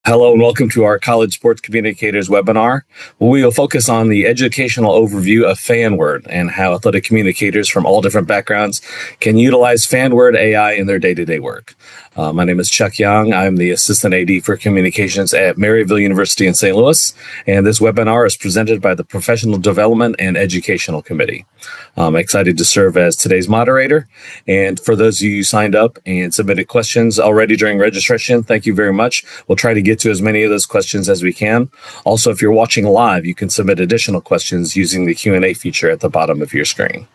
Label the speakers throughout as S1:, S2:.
S1: Hello and welcome to our College Sports Communicators webinar. We will focus on the educational overview of FanWord and how athletic communicators from all different backgrounds can utilize FanWord AI in their day-to-day work. My name is Chuck Young. I'm the Assistant AD for Communications at Maryville University in St. Louis, and this webinar is presented by the Professional Development and Educational Committee. I'm excited to serve as today's moderator, and for those of you who signed up and submitted questions already during registration, thank you very much. We'll try to get to as many of those questions as we can. Also, if you're watching live, you can submit additional questions using the Q&A feature at the bottom of your screen.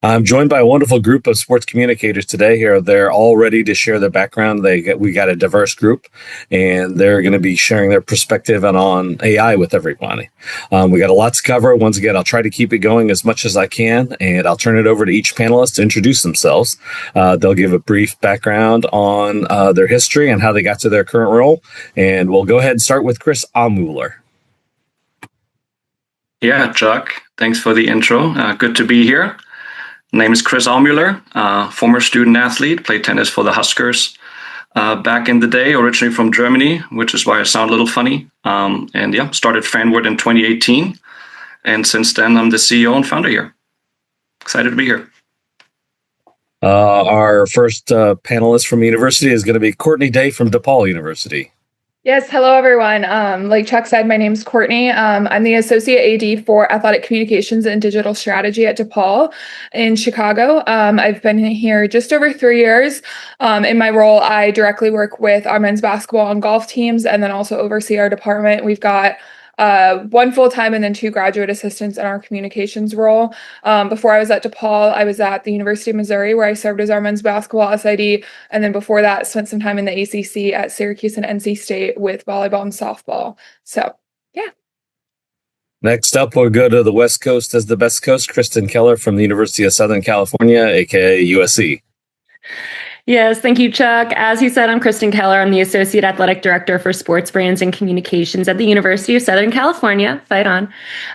S1: I'm joined by a wonderful group of sports communicators today here. They're all ready to share their background. We got a diverse group, and they're going to be sharing their perspective on AI with everybody. We got a lot to cover. Once again, I'll try to keep it going as much as I can, and I'll turn it over to each panelist to introduce themselves. They'll give a brief background on their history and how they got to their current role, and we'll go ahead and start with Chris Amuller.
S2: Yeah, Chuck, thanks for the intro. Good to be here. My name is Chris Amuller, former student athlete, played tennis for the Huskers back in the day, originally from Germany, which is why I sound a little funny. Started FanWord in 2018. And since then, I'm the CEO and founder here. Excited to be here.
S1: Our first panelist from the university is going to be Courtney Day from DePaul University.
S3: Yes, hello everyone. Like Chuck said, my name's Courtney. I'm the Associate AD for Athletic Communications and Digital Strategy at DePaul in Chicago. I've been here just over 3 years. In my role, I directly work with our men's basketball and golf teams and then also oversee our department. We've got one full-time and then 2 graduate assistants in our communications role. Before I was at DePaul, I was at the University of Missouri, where I served as our men's basketball SID. And then before that, spent some time in the ACC at Syracuse and NC State with volleyball and softball. So, yeah.
S1: Next up, we'll go to the West Coast as the best coast, Kristen Keller from the University of Southern California, aka USC.
S4: Yes, thank you, Chuck. As you said, I'm Kristen Keller. I'm the Associate Athletic Director for Sports Brands and Communications at the University of Southern California. Fight on.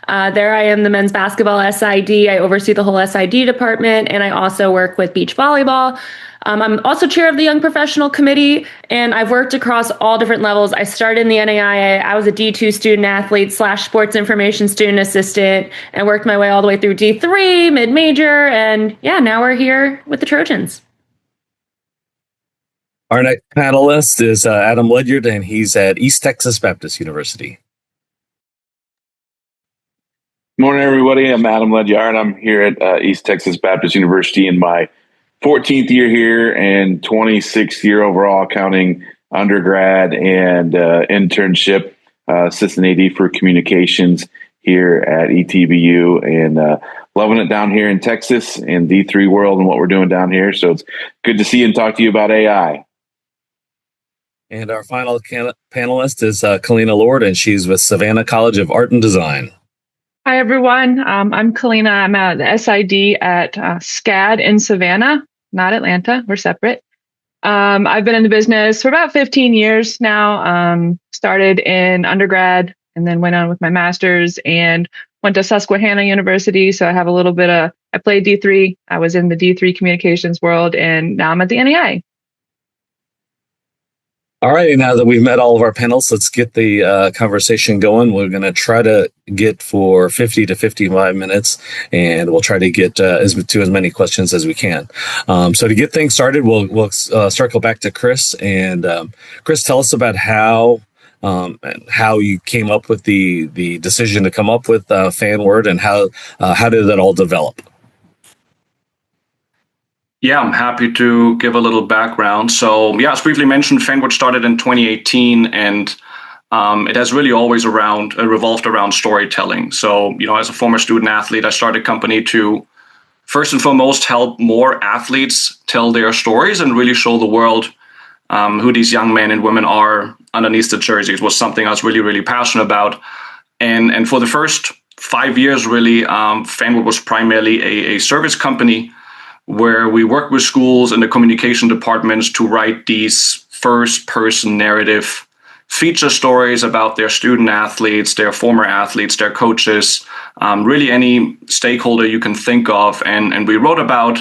S4: There I am the men's basketball SID. I oversee the whole SID department, and I also work with beach volleyball. I'm also chair of the Young Professional Committee, and I've worked across all different levels. I started in the NAIA. I was a D2 student athlete / sports information student assistant and worked my way all the way through D3, mid-major, and yeah, now we're here with the Trojans.
S1: Our next panelist is Adam Ledyard, and he's at East Texas Baptist University.
S5: Good morning, everybody. I'm Adam Ledyard. I'm here at East Texas Baptist University in my 14th year here and 26th year overall, counting undergrad and internship, assistant AD for communications here at ETBU, and loving it down here in Texas and D3 world and what we're doing down here. So it's good to see you and talk to you about AI.
S1: And our final panelist is Kalina Lord, and she's with Savannah College of Art and Design.
S6: Hi, everyone. I'm Kalina. I'm at the SID at SCAD in Savannah, not Atlanta. We're separate. I've been in the business for about 15 years now. Started in undergrad and then went on with my master's and went to Susquehanna University. So I have a little bit I played D3. I was in the D3 communications world, and now I'm at the NAI.
S1: All right, now that we've met all of our panelists, let's get the conversation going. We're going to try to get for 50 to 55 minutes, and we'll try to get to as many questions as we can. So to get things started, we'll circle back to Chris. And Chris, tell us about how you came up with the decision to come up with FanWord, and how did that all develop?
S2: Yeah, I'm happy to give a little background. So, as briefly mentioned, FanWord started in 2018, and it has really always revolved around storytelling. So, as a former student athlete, I started a company to first and foremost help more athletes tell their stories and really show the world who these young men and women are underneath the jerseys. Was something I was really, really passionate about. And for the first 5 years, really, FanWord was primarily a service company where we work with schools and the communication departments to write these first-person narrative feature stories about their student athletes, their former athletes, their coaches, really any stakeholder you can think of. And we wrote about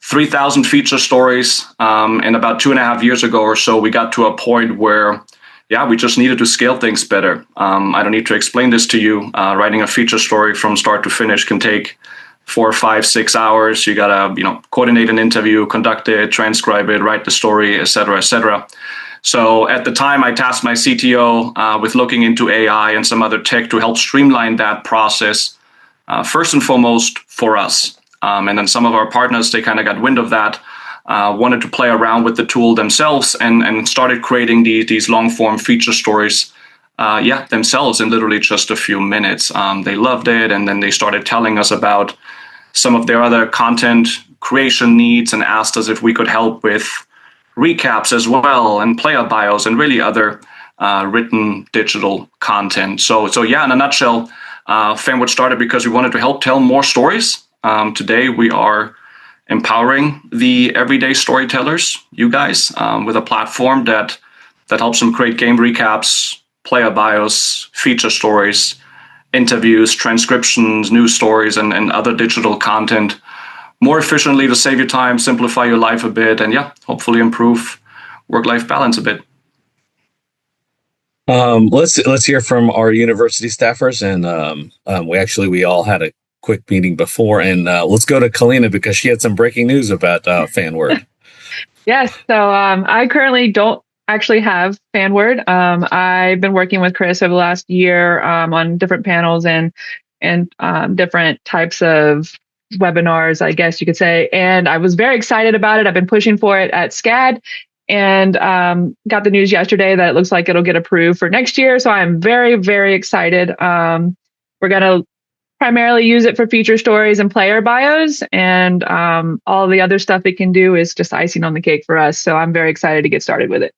S2: 3,000 feature stories. And about 2.5 years ago or so, we got to a point where yeah, we just needed to scale things better. I don't need to explain this to you. Writing a feature story from start to finish can take 4, 5, 6 hours. You gotta, coordinate an interview, conduct it, transcribe it, write the story, et cetera, et cetera. So at the time, I tasked my CTO with looking into AI and some other tech to help streamline that process, first and foremost for us. And then some of our partners, they kind of got wind of that, wanted to play around with the tool themselves and started creating these long-form feature stories themselves in literally just a few minutes. They loved it, and then they started telling us about some of their other content creation needs and asked us if we could help with recaps as well and player bios and really other written digital content. So yeah, in a nutshell, FanWord started because we wanted to help tell more stories. Today we are empowering the everyday storytellers, you guys, with a platform that helps them create game recaps, player bios, feature stories, interviews, transcriptions, news stories, and other digital content more efficiently to save you time, simplify your life a bit, and hopefully improve work-life balance a bit.
S1: Let's hear from our university staffers, and we all had a quick meeting before, and let's go to Kalina because she had some breaking news about FanWord.
S6: Yes, so I currently don't actually have FanWord. I've been working with Chris over the last year on different panels and different types of webinars, I guess you could say. And I was very excited about it. I've been pushing for it at SCAD and got the news yesterday that it looks like it'll get approved for next year. So I'm very, very excited. We're going to primarily use it for feature stories and player bios, and all the other stuff it can do is just icing on the cake for us. So I'm very excited to get started with it.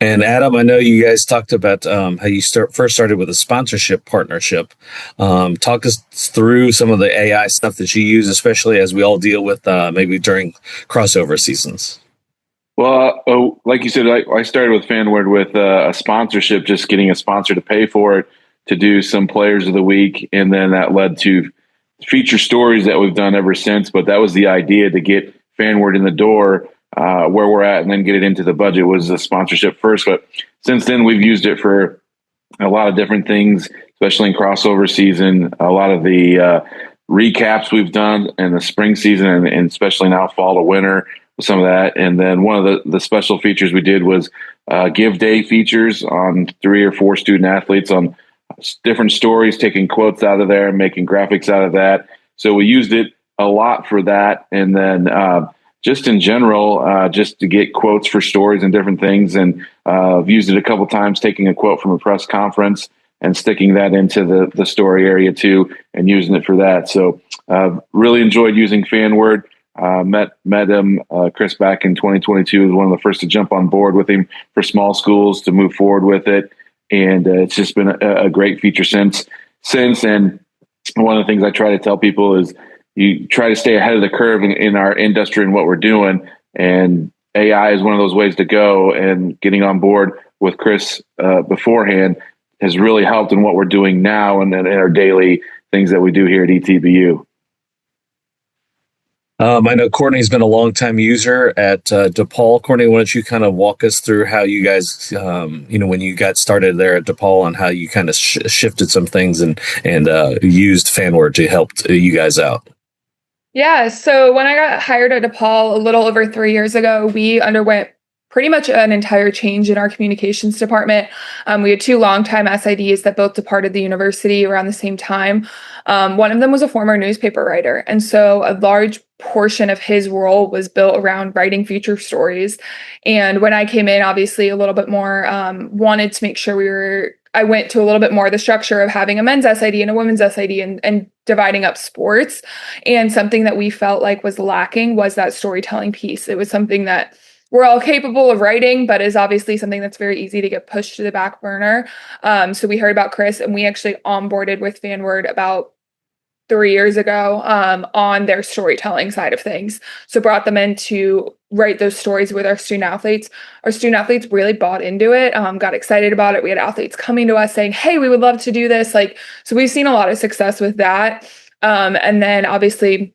S1: And Adam, I know you guys talked about how you first started with a sponsorship partnership. Talk us through some of the AI stuff that you use, especially as we all deal with maybe during crossover seasons.
S5: Well, like you said, I started with FanWord with a sponsorship, just getting a sponsor to pay for it to do some players of the week. And then that led to feature stories that we've done ever since. But that was the idea, to get FanWord in the door where we're at and then get it into the budget, was the sponsorship first. But since then, we've used it for a lot of different things, especially in crossover season. A lot of the recaps we've done in the spring season and especially now fall to winter, some of that. And then one of the special features we did was give day features on 3 or 4 student athletes on different stories, taking quotes out of there and making graphics out of that. So we used it a lot for that. And then just in general, just to get quotes for stories and different things. And I've used it a couple times, taking a quote from a press conference and sticking that into the story area too, and using it for that. So really enjoyed using FanWord. Met him, Chris, back in 2022, was one of the first to jump on board with him for small schools to move forward with it. And it's just been a great feature since. And one of the things I try to tell people is you try to stay ahead of the curve in our industry and what we're doing. And AI is one of those ways to go. And getting on board with Chris beforehand has really helped in what we're doing now and in our daily things that we do here at ETBU.
S1: I know Courtney's been a longtime user at DePaul. Courtney, why don't you kind of walk us through how you guys, when you got started there at DePaul, and how you kind of shifted some things and used FanWord to help you guys out?
S3: Yeah, so when I got hired at DePaul a little over 3 years ago, we underwent pretty much an entire change in our communications department. We had 2 longtime SIDs that both departed the university around the same time. One of them was a former newspaper writer. And so a large portion of his role was built around writing feature stories. And when I came in, obviously a little bit more, wanted to make sure I went to a little bit more the structure of having a men's SID and a women's SID and dividing up sports. And something that we felt like was lacking was that storytelling piece. It was something that we're all capable of writing, but is obviously something that's very easy to get pushed to the back burner. So we heard about Chris, and we actually onboarded with FanWord about 3 years ago on their storytelling side of things. So brought them in to write those stories with our student athletes. Our student athletes really bought into it, got excited about it. We had athletes coming to us saying, hey, we would love to do this. So we've seen a lot of success with that. And then obviously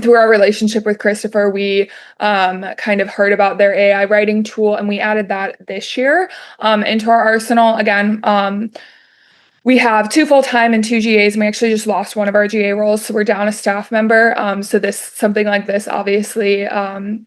S3: through our relationship with Christopher, we kind of heard about their AI writing tool, and we added that this year into our arsenal. Again, we have 2 full-time and 2 GAs, and we actually just lost one of our GA roles, so we're down a staff member. So something like this, obviously,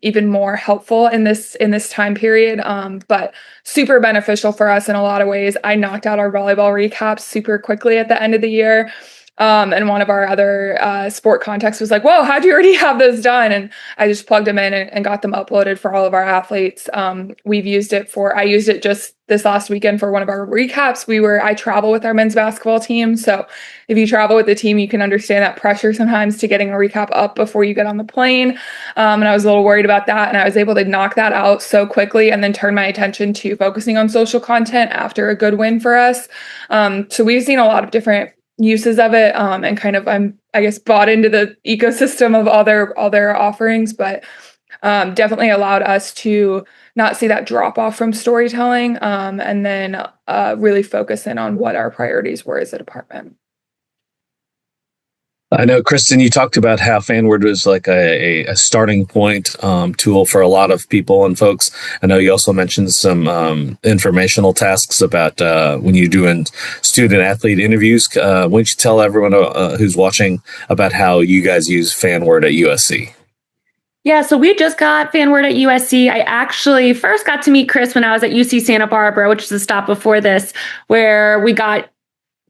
S3: even more helpful in this time period, but super beneficial for us in a lot of ways. I knocked out our volleyball recaps super quickly at the end of the year. And one of our other sport contacts was like, "Whoa, how'd you already have those done?" And I just plugged them in and got them uploaded for all of our athletes. I used it just this last weekend for one of our recaps. I travel with our men's basketball team. So if you travel with the team, you can understand that pressure sometimes to getting a recap up before you get on the plane. And I was a little worried about that. And I was able to knock that out so quickly and then turn my attention to focusing on social content after a good win for us. So we've seen a lot of different uses of it, and kind of I guess bought into the ecosystem of all their offerings, but definitely allowed us to not see that drop off from storytelling, and then really focus in on what our priorities were as a department.
S1: I know, Kristen, you talked about how FanWord was like a starting point tool for a lot of people and folks. I know you also mentioned some informational tasks about when you're doing student athlete interviews. Why don't you tell everyone who's watching about how you guys use FanWord at USC?
S4: Yeah, so we just got FanWord at USC. I actually first got to meet Chris when I was at UC Santa Barbara, which is a stop before this, where we got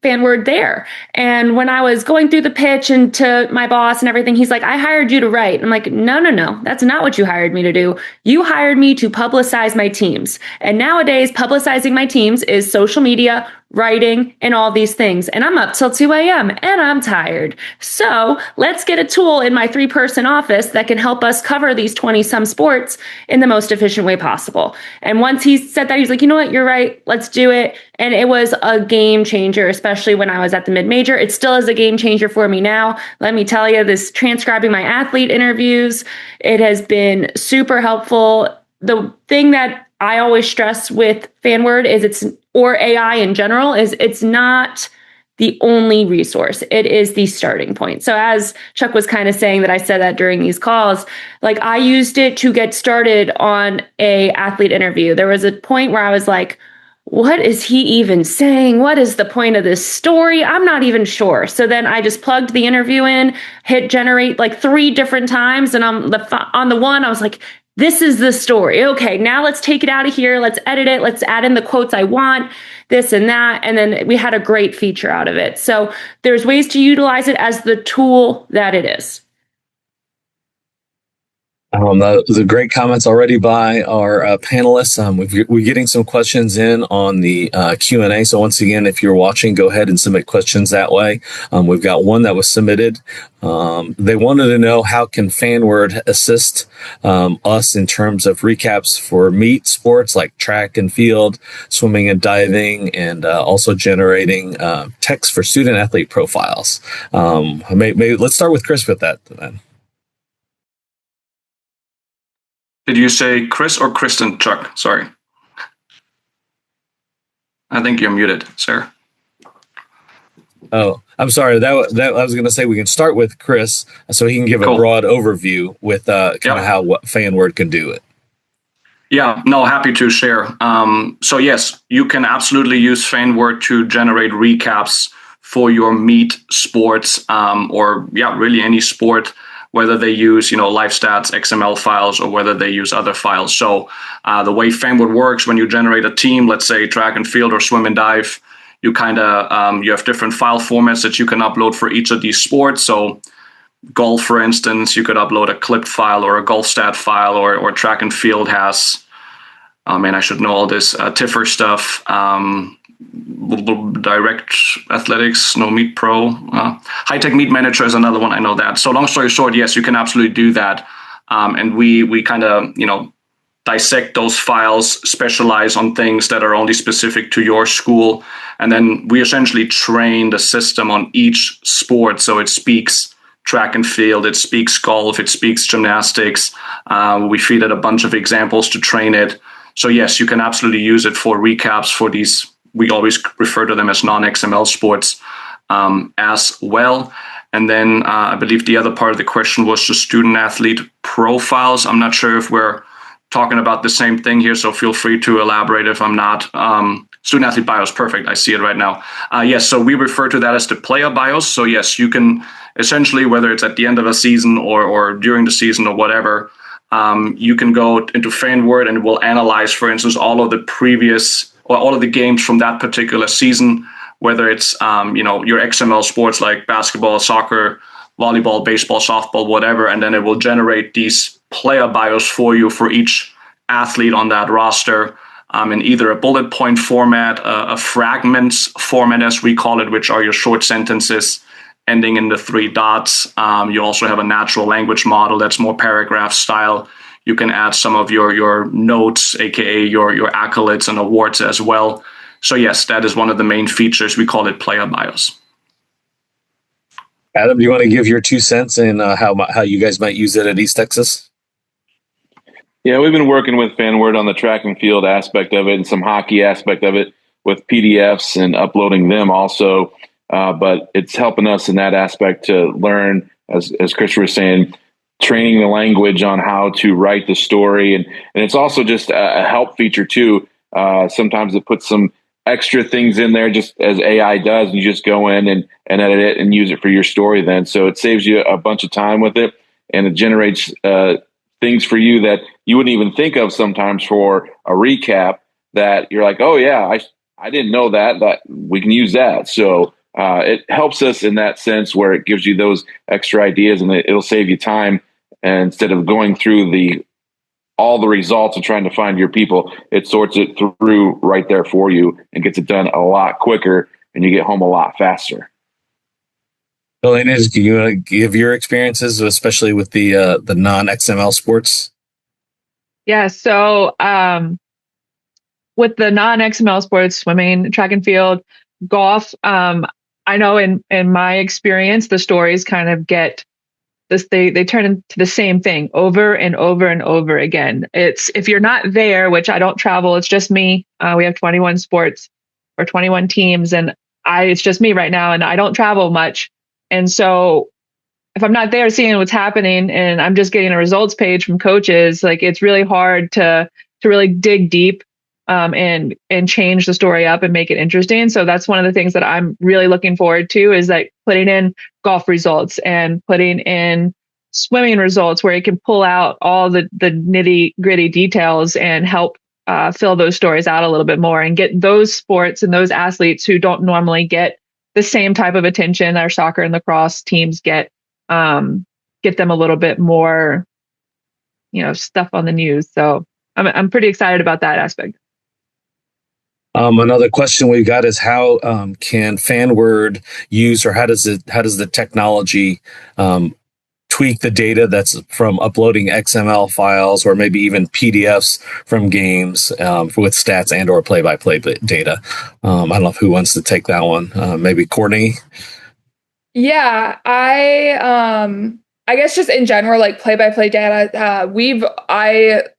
S4: FanWord there. And when I was going through the pitch and to my boss and everything, he's like, "I hired you to write." I'm like, no, that's not what you hired me to do. You hired me to publicize my teams. And nowadays, publicizing my teams is social media, writing, and all these things. And I'm up till 2 a.m. and I'm tired. So let's get a tool in my 3-person office that can help us cover these 20-some sports in the most efficient way possible. And once he said that, he's like, "You know what? You're right. Let's do it." And it was a game changer, especially when I was at the mid-major. It still is a game changer for me now. Let me tell you, this transcribing my athlete interviews, it has been super helpful. The thing that I always stress with FanWord is or AI in general, is it's not the only resource. It is the starting point. So as Chuck was kind of saying that I said that during these calls, like I used it to get started on a athlete interview. There was a point where I was like, what is he even saying? What is the point of this story? I'm not even sure. So then I just plugged the interview in, hit generate like 3 different times. And on the one, I was like, this is the story. Okay, now let's take it out of here. Let's edit it. Let's add in the quotes I want, this and that. And then we had a great feature out of it. So there's ways to utilize it as the tool that it is.
S1: Those are great comments already by our panelists. We're getting some questions in on the Q&A. So once again, if you're watching, go ahead and submit questions that way. We've got one that was submitted. They wanted to know, how can FanWord assist us in terms of recaps for meet sports like track and field, swimming and diving, and also generating text for student athlete profiles. Maybe let's start with Chris with that then.
S2: Did you say Chris or Kristen, Chuck? Sorry. I think you're muted, sir.
S1: Oh, I'm sorry. That I was going to say we can start with Chris so he can give a broad overview with kind of how FanWord can do it.
S2: Yeah, no, happy to share. So yes, you can absolutely use FanWord to generate recaps for your meet sports, or really any sport, whether they use, live stats, XML files, or whether they use other files. So the way FanWord works, when you generate a team, let's say track and field or swim and dive, you you have different file formats that you can upload for each of these sports. So golf, for instance, you could upload a clipped file or a golf stat file, or track and field has, I should know all this, TIFR stuff, direct athletics, no meet pro, high tech meet manager is another one. I know that. So long story short, yes, you can absolutely do that. And we kind of, dissect those files, specialize on things that are only specific to your school. And then we essentially train the system on each sport. So it speaks track and field, it speaks golf, it speaks gymnastics. We feed it a bunch of examples to train it. So yes, you can absolutely use it for recaps for these. We always refer to them as non-XML sports as well. And then I believe the other part of the question was the student athlete profiles. I'm not sure if we're talking about the same thing here, so feel free to elaborate if I'm not. Student athlete bios, perfect. I see it right now. Yes, so we refer to that as the player bios. So yes, you can essentially, whether it's at the end of a season or during the season or whatever, you can go into FanWord and it will analyze, for instance, all of the previous or all of the games from that particular season, whether it's your XML sports like basketball, soccer, volleyball, baseball, softball, whatever, and then it will generate these player bios for you for each athlete on that roster in either a bullet point format, a fragments format, as we call it, which are your short sentences ending in the 3 dots. You also have a natural language model that's more paragraph style. You can add some of your notes, aka your accolades and awards as well. So yes, that is one of the main features. We call it player bios.
S1: Adam, do you want to give your 2 cents in how you guys might use it at East Texas?
S5: Yeah, we've been working with FanWord on the track and field aspect of it and some hockey aspect of it with PDFs and uploading them also. But it's helping us in that aspect to learn, as Chris was saying, training the language on how to write the story. And it's also just a help feature too. Sometimes it puts some extra things in there just as AI does, and you just go in and edit it and use it for your story then. So it saves you a bunch of time with it, and it generates things for you that you wouldn't even think of sometimes for a recap that you're like, oh yeah, I didn't know that we can use that. So it helps us in that sense where it gives you those extra ideas, and it'll save you time. And instead of going through all the results and trying to find your people, it sorts it through right there for you and gets it done a lot quicker, and you get home a lot faster.
S1: Well, Inez, can you give your experiences, especially with the non-XML sports?
S6: Yeah, so with the non-XML sports, swimming, track and field, golf, I know in my experience, the stories kind of get this, they turn into the same thing over and over and over again. It's, if you're not there, which I don't travel, it's just me. We have 21 sports or 21 teams, and it's just me right now, and I don't travel much. And so if I'm not there seeing what's happening and I'm just getting a results page from coaches, like it's really hard to really dig deep and change the story up and make it interesting. So that's one of the things that I'm really looking forward to, is like putting in golf results and putting in swimming results where you can pull out all the nitty gritty details and help fill those stories out a little bit more and get those sports and those athletes who don't normally get the same type of attention our soccer and lacrosse teams get them a little bit more, stuff on the news. So I'm pretty excited about that aspect.
S1: Another question we've got is how can FanWord use, or how does the technology tweak the data that's from uploading XML files or maybe even PDFs from games with stats and or play-by-play data? I don't know who wants to take that one. Maybe Courtney.
S3: Yeah, I guess just in general, like play-by-play data,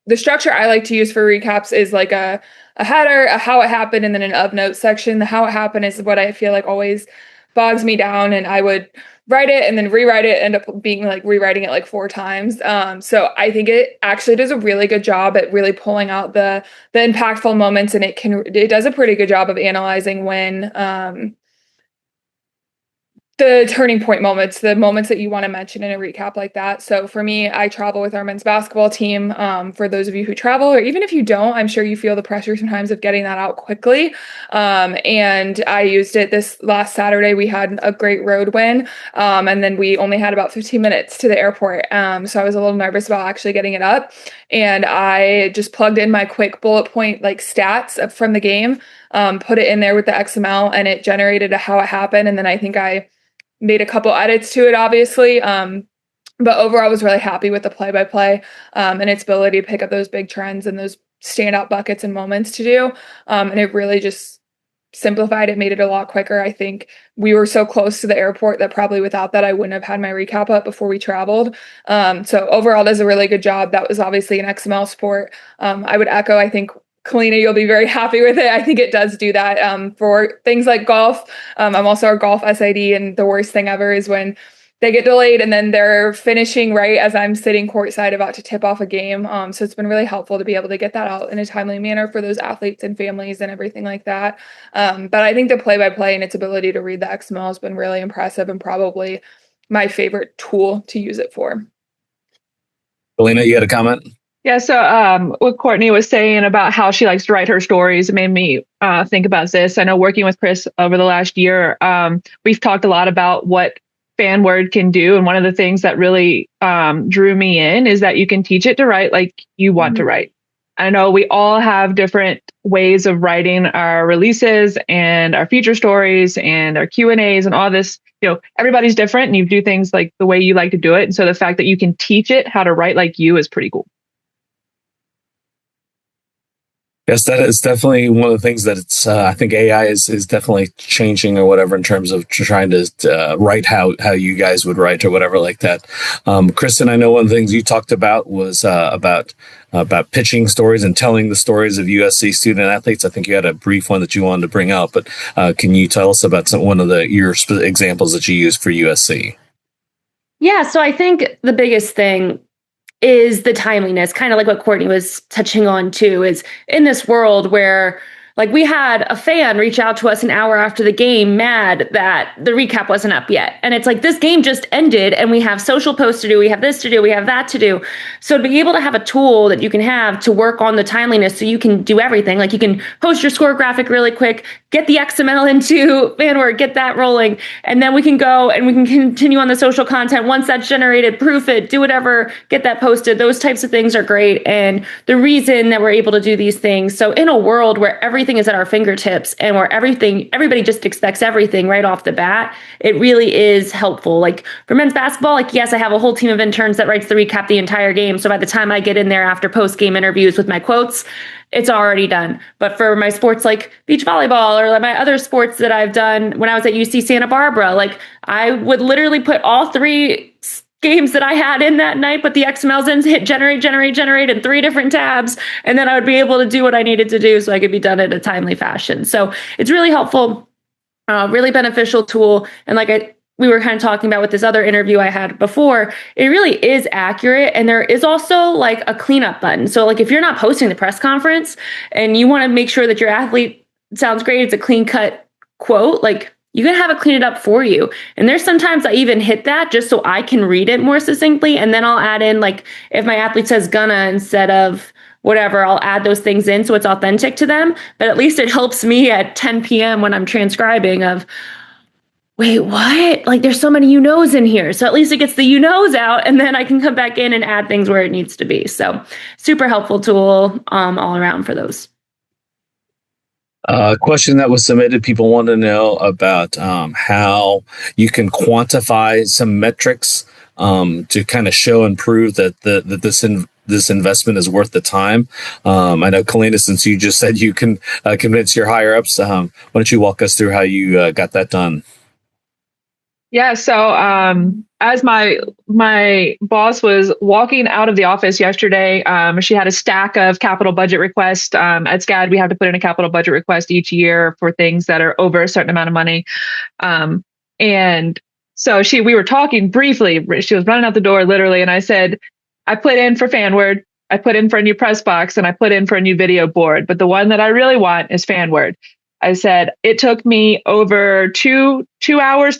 S3: the structure I like to use for recaps is like a header, a how it happened, and then an of notes section. The how it happened is what I feel like always bogs me down, and I would write it and then rewrite it, end up being like rewriting it like 4 times. So I think it actually does a really good job at really pulling out the impactful moments, and it does a pretty good job of analyzing when the turning point moments, the moments that you want to mention in a recap like that. So for me, I travel with our men's basketball team. For those of you who travel, or even if you don't, I'm sure you feel the pressure sometimes of getting that out quickly. And I used it this last Saturday. We had a great road win. And then we only had about 15 minutes to the airport. So I was a little nervous about actually getting it up. And I just plugged in my quick bullet point, like stats from the game, put it in there with the XML, and it generated a how it happened. And then I think I made a couple edits to it, obviously. But overall, I was really happy with the play-by-play and its ability to pick up those big trends and those standout buckets and moments to do. And it really just simplified it, made it a lot quicker. I think we were so close to the airport that probably without that, I wouldn't have had my recap up before we traveled. So overall, does a really good job. That was obviously an XML sport. I would echo, I think, Kalina, you'll be very happy with it. I think it does do that for things like golf. I'm also a golf SID, and the worst thing ever is when they get delayed and then they're finishing right as I'm sitting courtside about to tip off a game. So it's been really helpful to be able to get that out in a timely manner for those athletes and families and everything like that. But I think the play-by-play and its ability to read the XML has been really impressive and probably my favorite tool to use it for.
S1: Elena, you had a comment?
S6: Yeah, so what Courtney was saying about how she likes to write her stories, it made me think about this. I know working with Chris over the last year, we've talked a lot about what FanWord can do. And one of the things that really drew me in is that you can teach it to write like you want to write. I know we all have different ways of writing our releases and our feature stories and our Q&As and all this. You know, everybody's different and you do things like the way you like to do it. And so the fact that you can teach it how to write like you is pretty cool.
S1: Yes, that is definitely one of the things that it's. I think AI is definitely changing or whatever in terms of trying to write how you guys would write or whatever like that. Kristen, I know one of the things you talked about was about pitching stories and telling the stories of USC student athletes. I think you had a brief one that you wanted to bring out, but can you tell us about one of your examples that you used for USC?
S4: Yeah, so I think the biggest thing is the timeliness, kind of like what Courtney was touching on too, is in this world where like we had a fan reach out to us an hour after the game mad that the recap wasn't up yet. And it's like, this game just ended and we have social posts to do, we have this to do, we have that to do. So to be able to have a tool that you can have to work on the timeliness so you can do everything, like you can post your score graphic really quick, get the XML into FanWord, get that rolling, and then we can go and we can continue on the social content. Once that's generated, proof it, do whatever, get that posted. Those types of things are great. And the reason that we're able to do these things, so in a world where everything is at our fingertips and where everybody just expects everything right off the bat, it really is helpful. Like for men's basketball, like yes, I have a whole team of interns that writes the recap the entire game. So by the time I get in there after post-game interviews with my quotes, it's already done. But for my sports like beach volleyball or like my other sports that I've done when I was at UC Santa Barbara, like I would literally put all three games that I had in that night, put the XMLs in, hit generate in 3 different tabs, and then I would be able to do what I needed to do so I could be done in a timely fashion. So it's really helpful, really beneficial tool. And like we were kind of talking about with this other interview I had before, it really is accurate. And there is also like a cleanup button. So like if you're not posting the press conference and you want to make sure that your athlete sounds great, it's a clean cut quote, like you can have it clean it up for you. And there's sometimes I even hit that just so I can read it more succinctly. And then I'll add in, like, if my athlete says gonna instead of whatever, I'll add those things in so it's authentic to them. But at least it helps me at 10 p.m. when I'm transcribing of, wait, what? Like there's so many you knows in here. So at least it gets the you knows out and then I can come back in and add things where it needs to be. So super helpful tool all around for those.
S1: Question that was submitted. People want to know about how you can quantify some metrics to kind of show and prove that this investment is worth the time. I know, Kalina, since you just said you can convince your higher ups, why don't you walk us through how you got that done?
S6: Yeah, so as my boss was walking out of the office yesterday, she had a stack of capital budget requests. At SCAD, we have to put in a capital budget request each year for things that are over a certain amount of money. And so we were talking briefly. She was running out the door literally, and I said, I put in for FanWord, I put in for a new press box, and I put in for a new video board. But the one that I really want is FanWord. I said, it took me over 3 hours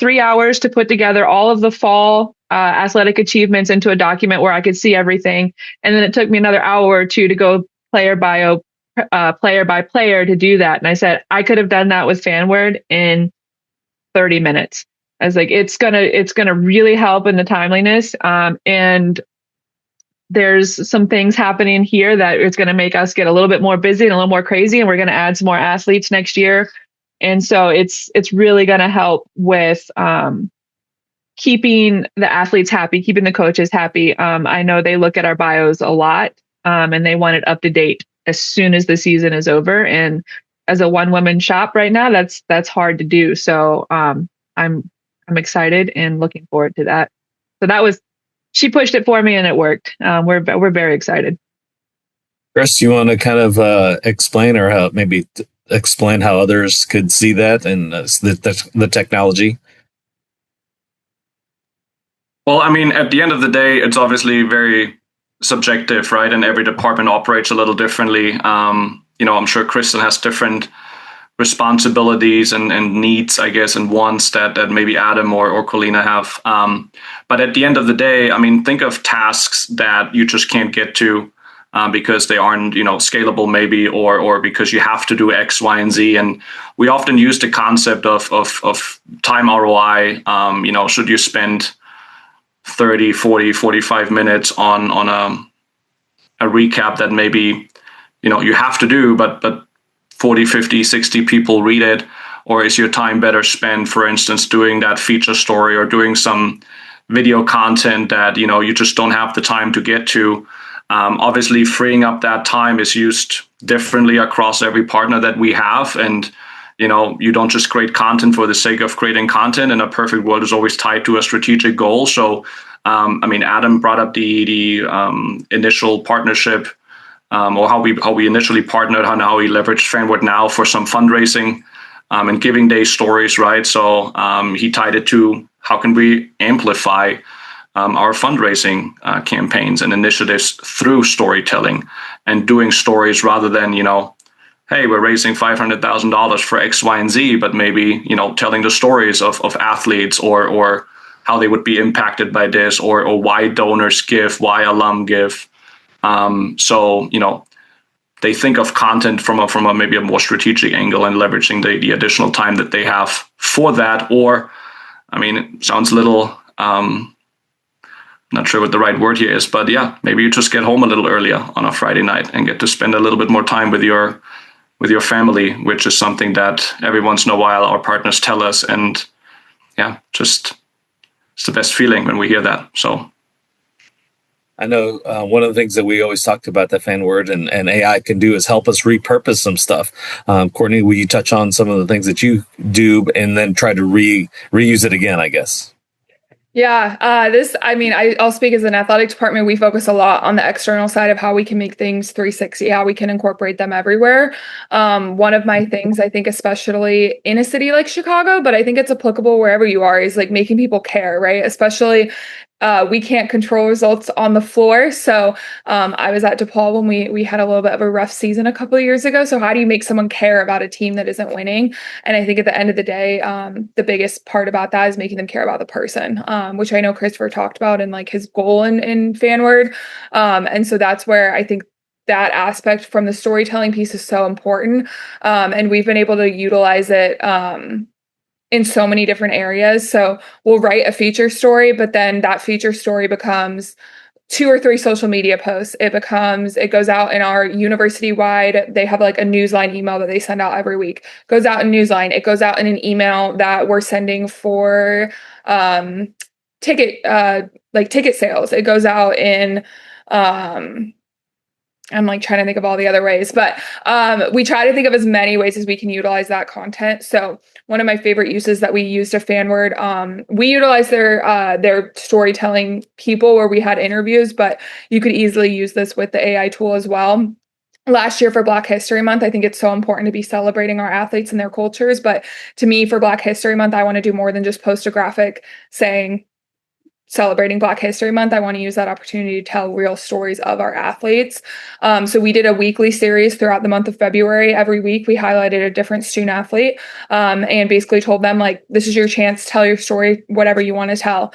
S6: to put together all of the fall athletic achievements into a document where I could see everything. And then it took me another hour or 2 to go player by player to do that. And I said, I could have done that with FanWord in 30 minutes. I was like, it's gonna really help in the timeliness. And there's some things happening here that it's going to make us get a little bit more busy and a little more crazy. And we're going to add some more athletes next year. And so it's really going to help with keeping the athletes happy, keeping the coaches happy. I know they look at our bios a lot and they want it up to date as soon as the season is over. And as a one-woman shop right now, that's hard to do. So I'm excited and looking forward to that. So she pushed it for me and it worked. We're very excited.
S1: Chris, you want to kind of explain or explain how others could see that and the technology?
S2: Well, I mean, at the end of the day, it's obviously very subjective, right? And every department operates a little differently. I'm sure Kristen has different responsibilities and needs, I guess, and wants that maybe Adam or Colina have. But at the end of the day, I mean, think of tasks that you just can't get to because they aren't, scalable maybe, or because you have to do X, Y, and Z. And we often use the concept of time ROI. Should you spend 30, 40, 45 minutes on a recap that maybe, you have to do, but 40, 50, 60 people read it? Or is your time better spent, for instance, doing that feature story or doing some video content that, you just don't have the time to get to? Obviously, freeing up that time is used differently across every partner that we have. And, you don't just create content for the sake of creating content. And a perfect world is always tied to a strategic goal. So, Adam brought up the initial partnership or how we initially partnered, how we leveraged FanWord Now for some fundraising and Giving Day stories, right? So he tied it to how can we amplify our fundraising campaigns and initiatives through storytelling and doing stories rather than, hey, we're raising $500,000 for X, Y, and Z, but maybe, telling the stories of athletes or how they would be impacted by this or why donors give, why alum give. So, they think of content from a maybe a more strategic angle and leveraging the additional time that they have for that. Or, it sounds a little, not sure what the right word here is, but yeah, maybe you just get home a little earlier on a Friday night and get to spend a little bit more time with your family, which is something that every once in a while our partners tell us. And yeah, just it's the best feeling when we hear that. So
S1: I know one of the things that we always talked about that FanWord and AI can do is help us repurpose some stuff. Courtney, will you touch on some of the things that you do and then try to reuse it again, I guess?
S3: Yeah, I'll speak as an athletic department. We focus a lot on the external side of how we can make things 360, how we can incorporate them everywhere. One of my things, I think, especially in a city like Chicago, but I think it's applicable wherever you are, is like making people care, right? Especially we can't control results on the floor. So I was at DePaul when we had a little bit of a rough season a couple of years ago. So how do you make someone care about a team that isn't winning? And I think at the end of the day, the biggest part about that is making them care about the person, which I know Christopher talked about in like his goal in FanWord. And so that's where I think that aspect from the storytelling piece is so important. And we've been able to utilize it in so many different areas. So we'll write a feature story, but then that feature story becomes 2 or 3 social media posts. It goes out in our university wide. They have like a newsline email that they send out every week. Goes out in newsline. It goes out in an email that we're sending for ticket sales. It goes out in I'm like trying to think of all the other ways, but we try to think of as many ways as we can utilize that content. So one of my favorite uses that we used a FanWord, we utilize their storytelling people where we had interviews, but you could easily use this with the AI tool as well. Last year for Black History Month, I think it's so important to be celebrating our athletes and their cultures. But to me, for Black History Month, I want to do more than just post a graphic saying, celebrating Black History Month. I want to use that opportunity to tell real stories of our athletes. So we did a weekly series throughout the month of February. Every week we highlighted a different student athlete and basically told them, like, this is your chance to tell your story, whatever you want to tell.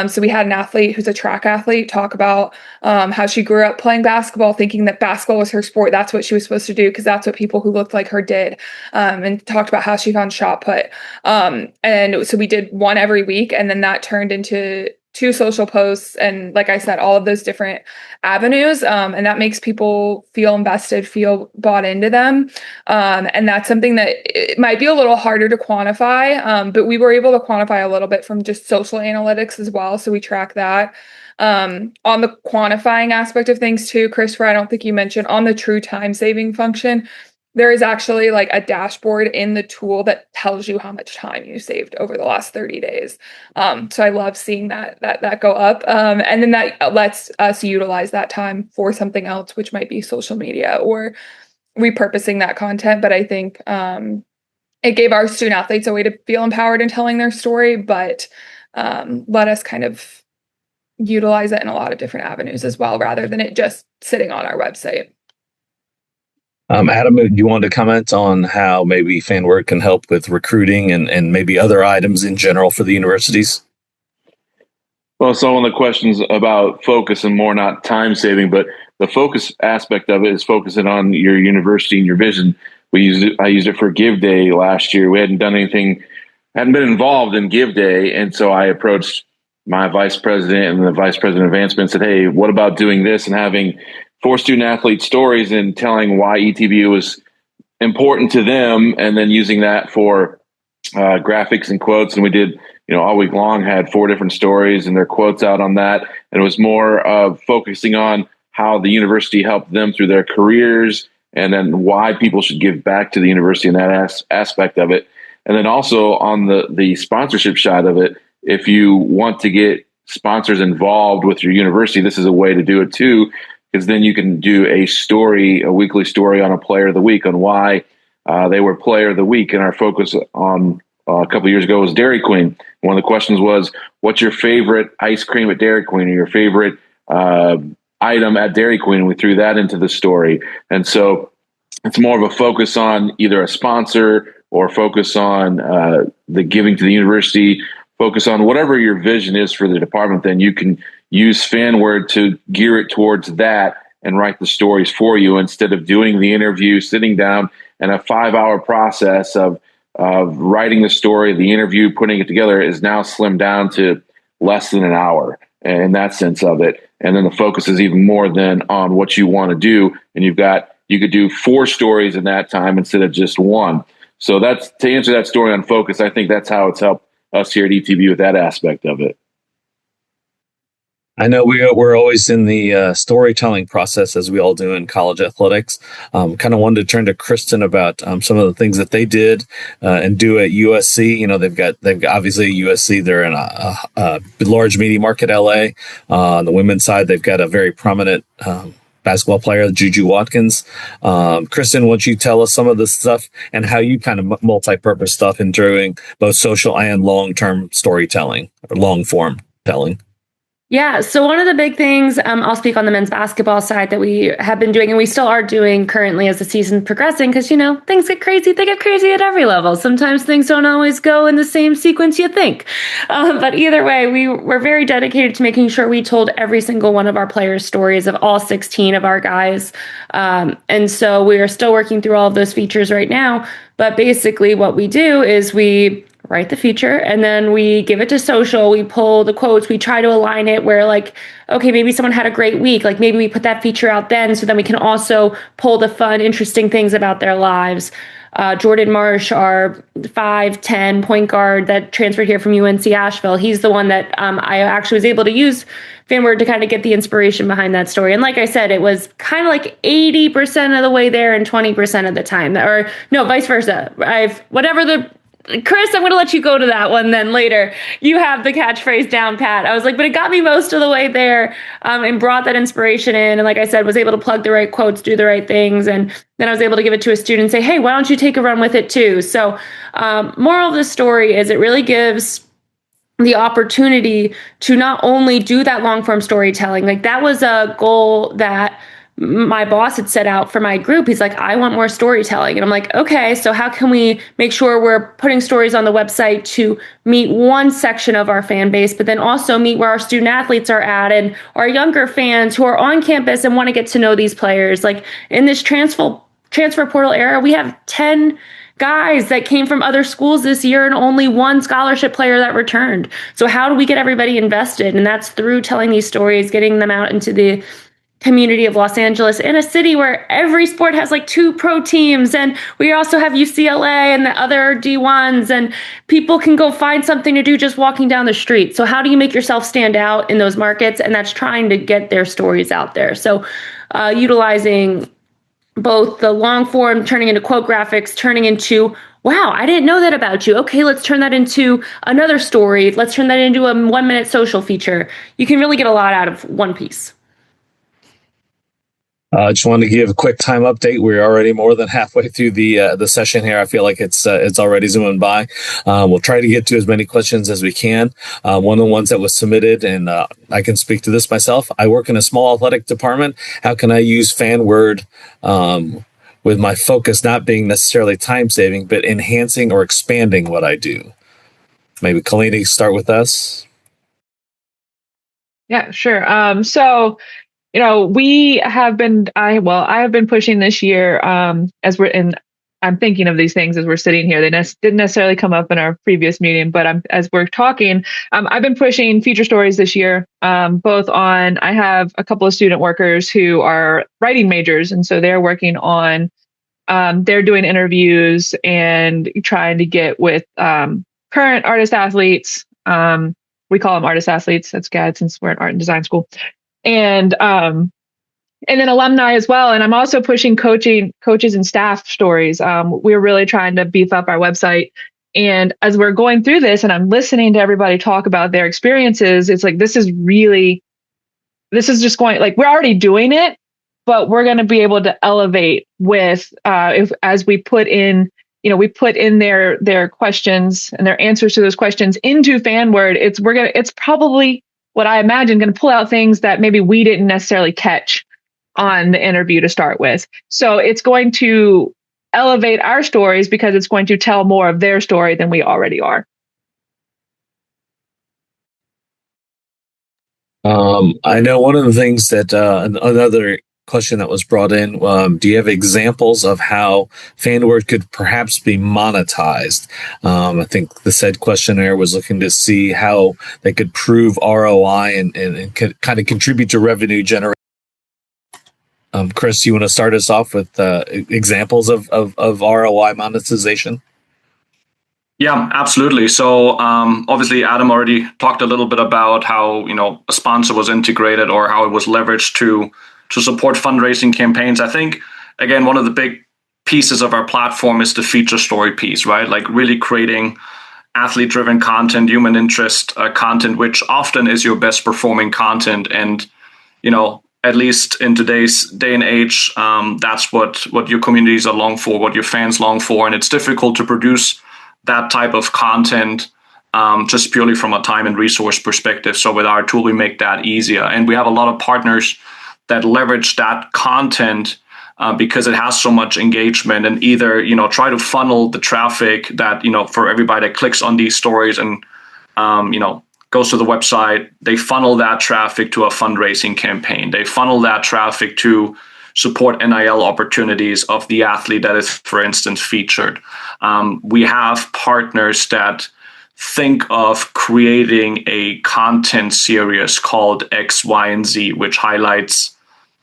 S3: So we had an athlete who's a track athlete talk about how she grew up playing basketball, thinking that basketball was her sport. That's what she was supposed to do because that's what people who looked like her did, and talked about how she found shot put. And so we did one every week, and then that turned into 2 social posts, and like I said, all of those different avenues, and that makes people feel invested, feel bought into them, and that's something that it might be a little harder to quantify, but we were able to quantify a little bit from just social analytics as well, so we track that. On the quantifying aspect of things too, Christopher, I don't think you mentioned on the true time saving function, there is actually like a dashboard in the tool that tells you how much time you saved over the last 30 days. So I love seeing that go up. And then that lets us utilize that time for something else, which might be social media or repurposing that content. But I think it gave our student athletes a way to feel empowered in telling their story, but let us kind of utilize it in a lot of different avenues as well, rather than it just sitting on our website.
S1: Adam, do you want to comment on how maybe FanWord can help with recruiting and maybe other items in general for the universities?
S5: Well, so one of the questions about focus and more not time saving, but the focus aspect of it is focusing on your university and your vision. I used it for Give Day last year. We hadn't done anything, hadn't been involved in Give Day. And so I approached my vice president and the vice president of advancement and said, hey, what about doing this and having 4 student athlete stories and telling why ETBU was important to them, and then using that for graphics and quotes. And we did, all week long, had 4 different stories and their quotes out on that. And it was more of focusing on how the university helped them through their careers, and then why people should give back to the university in that aspect of it. And then also on the sponsorship side of it, if you want to get sponsors involved with your university, this is a way to do it too, because then you can do a weekly story on a player of the week, on why they were player of the week. And our focus on a couple of years ago was Dairy Queen. One of the questions was, what's your favorite ice cream at Dairy Queen, or your favorite item at Dairy Queen? And we threw that into the story. And so it's more of a focus on either a sponsor or focus on the giving to the university, focus on whatever your vision is for the department. Then you can use FanWord to gear it towards that and write the stories for you, instead of doing the interview, sitting down, and a 5-hour process of writing the story, the interview, putting it together is now slimmed down to less than an hour in that sense of it. And then the focus is even more than on what you want to do. And you could do 4 stories in that time instead of just 1. So that's to answer that story on focus. I think that's how it's helped us here at ETB with that aspect of it.
S1: I know we're always in the storytelling process, as we all do in college athletics. Kind of wanted to turn to Kristen about some of the things that they did and do at USC. They've got obviously at USC, they're in a large media market, LA. On the women's side, they've got a very prominent basketball player, Juju Watkins. Kristen, why don't you tell us some of this stuff and how you kind of multi-purpose stuff in doing both social and long-term storytelling or long-form telling?
S4: Yeah. So one of the big things, I'll speak on the men's basketball side, that we have been doing and we still are doing currently as the season progressing, because, things get crazy. They get crazy at every level. Sometimes things don't always go in the same sequence you think. But either way, we were very dedicated to making sure we told every single one of our players' stories, of all 16 of our guys. And so we are still working through all of those features right now. But basically what we do is we write the feature and then we give it to social. We pull the quotes. We try to align it where, like, okay, maybe someone had a great week. Like, maybe we put that feature out then, so then we can also pull the fun, interesting things about their lives. Jordan Marsh, our 5'10" point guard that transferred here from UNC Asheville, he's the one that I actually was able to use FanWord to kind of get the inspiration behind that story. And like I said, it was kind of like 80% of the way there and 20% of the time. Or no, vice versa. Chris, I'm going to let you go to that one then later. You have the catchphrase down pat. I was like, but it got me most of the way there and brought that inspiration in. And like I said, was able to plug the right quotes, do the right things. And then I was able to give it to a student and say, hey, why don't you take a run with it too? So moral of the story is it really gives the opportunity to not only do that long form storytelling. Like, that was a goal that my boss had set out for my group. He's like, I want more storytelling. And I'm like, okay, so how can we make sure we're putting stories on the website to meet one section of our fan base, but then also meet where our student athletes are at and our younger fans who are on campus and want to get to know these players. Like, in this transfer portal era, we have 10 guys that came from other schools this year and only 1 scholarship player that returned. So how do we get everybody invested? And that's through telling these stories, getting them out into the community of Los Angeles, in a city where every sport has like 2 pro teams. And we also have UCLA and the other D1s, and people can go find something to do just walking down the street. So how do you make yourself stand out in those markets? And that's trying to get their stories out there. So utilizing both the long form, turning into quote graphics, turning into, wow, I didn't know that about you. Okay, let's turn that into another story. Let's turn that into a 1-minute social feature. You can really get a lot out of one piece.
S1: I just wanted to give a quick time update. We're already more than halfway through the session here. I feel like it's already zooming by. We'll try to get to as many questions as we can. One of the ones that was submitted, and I can speak to this myself. I work in a small athletic department. How can I use FanWord with my focus not being necessarily time saving, but enhancing or expanding what I do? Maybe Kalini, start with us.
S6: Yeah, sure. So we have been, I have been pushing this year, as we're in, I'm thinking of these things as we're sitting here. They didn't necessarily come up in our previous meeting, but as we're talking, I've been pushing feature stories this year, I have a couple of student workers who are writing majors. And so they're working on, they're doing interviews and trying to get with current artist athletes. We call them artist athletes at SCAD since we're an art and design school. And then alumni as well. And I'm also pushing coaches and staff stories. We're really trying to beef up our website. And as we're going through this and I'm listening to everybody talk about their experiences, it's like, this is just going, like, we're already doing it, but we're going to be able to elevate with, as we put in, we put in their questions and their answers to those questions into FanWord. It's probably what I imagine going to pull out things that maybe we didn't necessarily catch on the interview to start with. So it's going to elevate our stories because it's going to tell more of their story than we already are.
S1: I know one of the things that another question that was brought in, do you have examples of how FanWord could perhaps be monetized? I think the said questionnaire was looking to see how they could prove ROI and could kind of contribute to revenue generation. Chris, you want to start us off with examples of ROI monetization?
S2: Yeah, absolutely. So obviously, Adam already talked a little bit about how a sponsor was integrated or how it was leveraged to support fundraising campaigns. I think again, one of the big pieces of our platform is the feature story piece, right? Like really creating athlete-driven content, human interest content, which often is your best performing content, and at least in today's day and age, that's what your communities are long for, what your fans long for, and it's difficult to produce that type of content just purely from a time and resource perspective. So with our tool, we make that easier. And we have a lot of partners that leverage that content because it has so much engagement, and either, try to funnel the traffic that, for everybody that clicks on these stories and, goes to the website, they funnel that traffic to a fundraising campaign. They funnel that traffic to support NIL opportunities of the athlete that is, for instance, featured. We have partners that think of creating a content series called X, Y, and Z, which highlights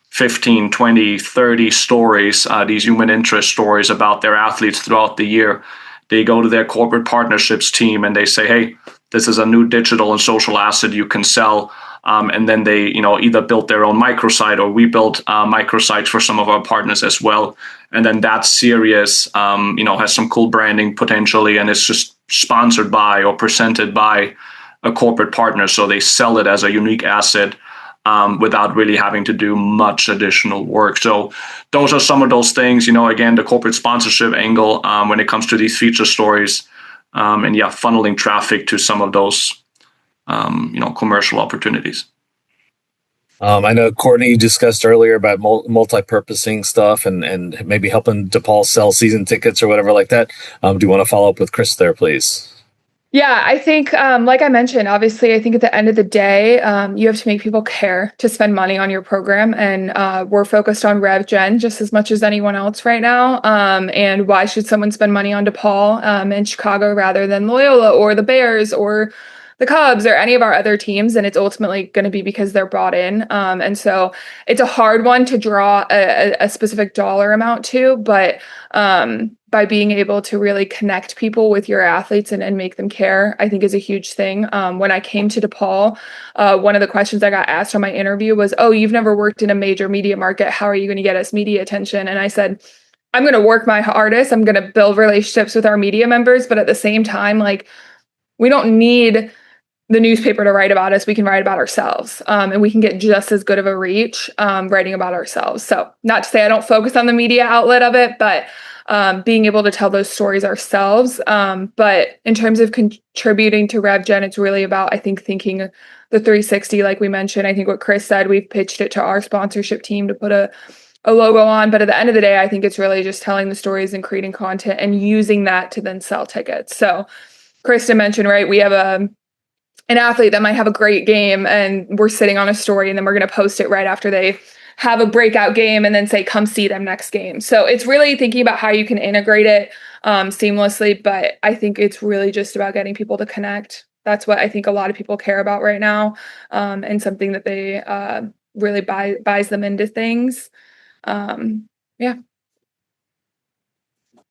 S2: 15, 20, 30 stories, these human interest stories about their athletes throughout the year. They go to their corporate partnerships team and they say, hey, this is a new digital and social asset you can sell. And then they, either built their own microsite, or we built microsites for some of our partners as well. And then that series, has some cool branding potentially, and it's just sponsored by or presented by a corporate partner. So they sell it as a unique asset without really having to do much additional work. So those are some of those things, again, the corporate sponsorship angle when it comes to these feature stories, and funneling traffic to some of those commercial opportunities.
S1: I know, Courtney, you discussed earlier about multi-purposing stuff and maybe helping DePaul sell season tickets or whatever like that. Do you want to follow up with Chris there, please?
S3: Yeah, I think, like I mentioned, obviously, I think at the end of the day, you have to make people care to spend money on your program. And we're focused on Rev Gen just as much as anyone else right now. And why should someone spend money on DePaul in Chicago rather than Loyola or the Bears or the Cubs or any of our other teams? And it's ultimately going to be because they're brought in. And so it's a hard one to draw a specific dollar amount to, but by being able to really connect people with your athletes and make them care, I think is a huge thing. When I came to DePaul, one of the questions I got asked on my interview was, oh, you've never worked in a major media market. How are you going to get us media attention? And I said, I'm going to work my hardest. I'm going to build relationships with our media members. But at the same time, like, we don't need the newspaper to write about us, we can write about ourselves, and we can get just as good of a reach writing about ourselves. So not to say I don't focus on the media outlet of it, but being able to tell those stories ourselves. But in terms of contributing to RevGen, it's really about, I think, thinking the 360, like we mentioned. I think what Chris said, we've pitched it to our sponsorship team to put a logo on. But at the end of the day, I think it's really just telling the stories and creating content and using that to then sell tickets. So Krista mentioned, right, we have an athlete that might have a great game and we're sitting on a story and then we're going to post it right after they have a breakout game and then say, come see them next game. So it's really thinking about how you can integrate it seamlessly. But I think it's really just about getting people to connect. That's what I think a lot of people care about right now, and something that they really buys them into things. Yeah.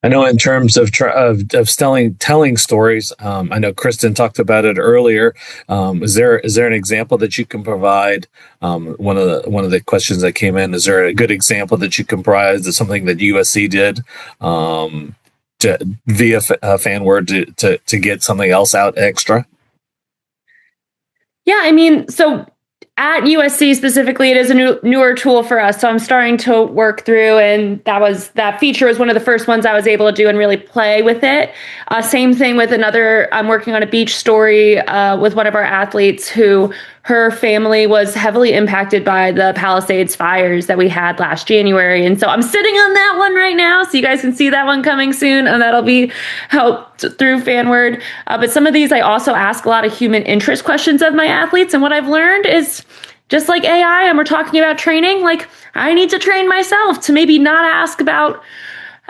S1: I know in terms of telling stories, I know Kristen talked about it earlier. Is there an example that you can provide? One of the questions that came in, is there a good example that you can provide of something that USC did via FanWord to get something else out extra?
S4: Yeah, I mean, so at USC specifically, it is a newer tool for us. So I'm starting to work through, and that feature was one of the first ones I was able to do and really play with it. Same thing with another, I'm working on a beach story with one of our athletes who her family was heavily impacted by the Palisades fires that we had last January. And so I'm sitting on that one right now. So you guys can see that one coming soon, and that'll be helped through FanWord. But some of these, I also ask a lot of human interest questions of my athletes. And what I've learned is, just like AI, and we're talking about training, like I need to train myself to maybe not ask about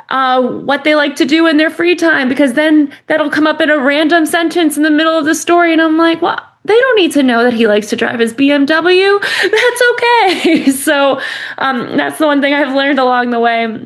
S4: what they like to do in their free time, because then that'll come up in a random sentence in the middle of the story. And I'm like, well, they don't need to know that he likes to drive his BMW. That's okay. So that's the one thing I've learned along the way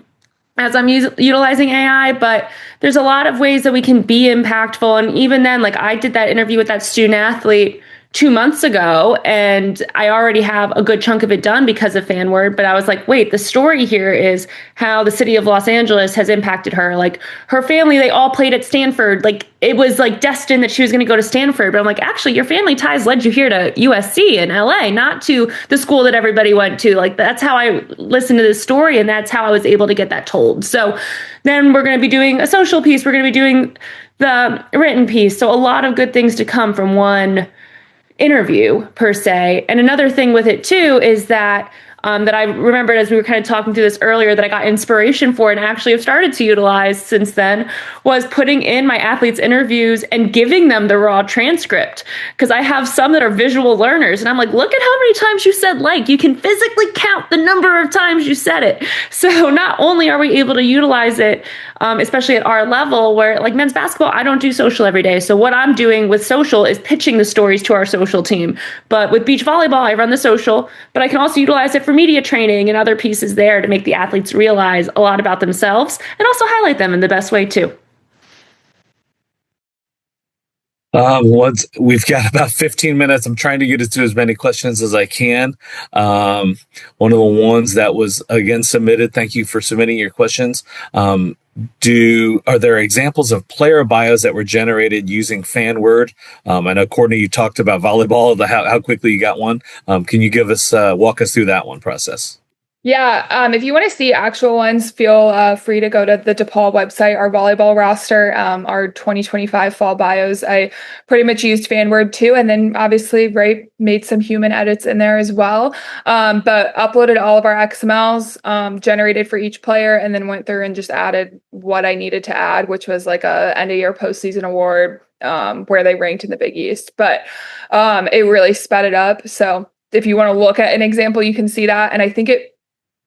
S4: as I'm utilizing AI. But there's a lot of ways that we can be impactful. And even then, like I did that interview with that student athlete 2 months ago, and I already have a good chunk of it done because of FanWord. But I was like, wait, the story here is how the city of Los Angeles has impacted her. Like her family, they all played at Stanford. Like it was like destined that she was going to go to Stanford. But I'm like, actually, your family ties led you here to USC in LA, not to the school that everybody went to. Like that's how I listened to this story, and that's how I was able to get that told. So then we're going to be doing a social piece. We're going to be doing the written piece. So a lot of good things to come from one interview per se. And another thing with it too is that that I remembered as we were kind of talking through this earlier, that I got inspiration for and actually have started to utilize since then, was putting in my athletes' interviews and giving them the raw transcript. Because I have some that are visual learners, and I'm like, look at how many times you said like. You can physically count the number of times you said it. So not only are we able to utilize it, especially at our level, where like men's basketball, I don't do social every day. So what I'm doing with social is pitching the stories to our social team. But with beach volleyball, I run the social, but I can also utilize it for media training and other pieces there to make the athletes realize a lot about themselves and also highlight them in the best way too.
S1: We've got about 15 minutes. I'm trying to get to as many questions as I can. One of the ones that was again submitted, thank you for submitting your questions. Are there examples of player bios that were generated using FanWord? I know, Courtney, you talked about volleyball, how quickly you got one. Can you walk us through that one process?
S3: Yeah, if you want to see actual ones, feel free to go to the DePaul website, our volleyball roster, our 2025 fall bios. I pretty much used FanWord too, and then obviously, right, made some human edits in there as well. But uploaded all of our XMLs generated for each player, and then went through and just added what I needed to add, which was like a end of year postseason award where they ranked in the Big East. But it really sped it up. So if you want to look at an example, you can see that, and I think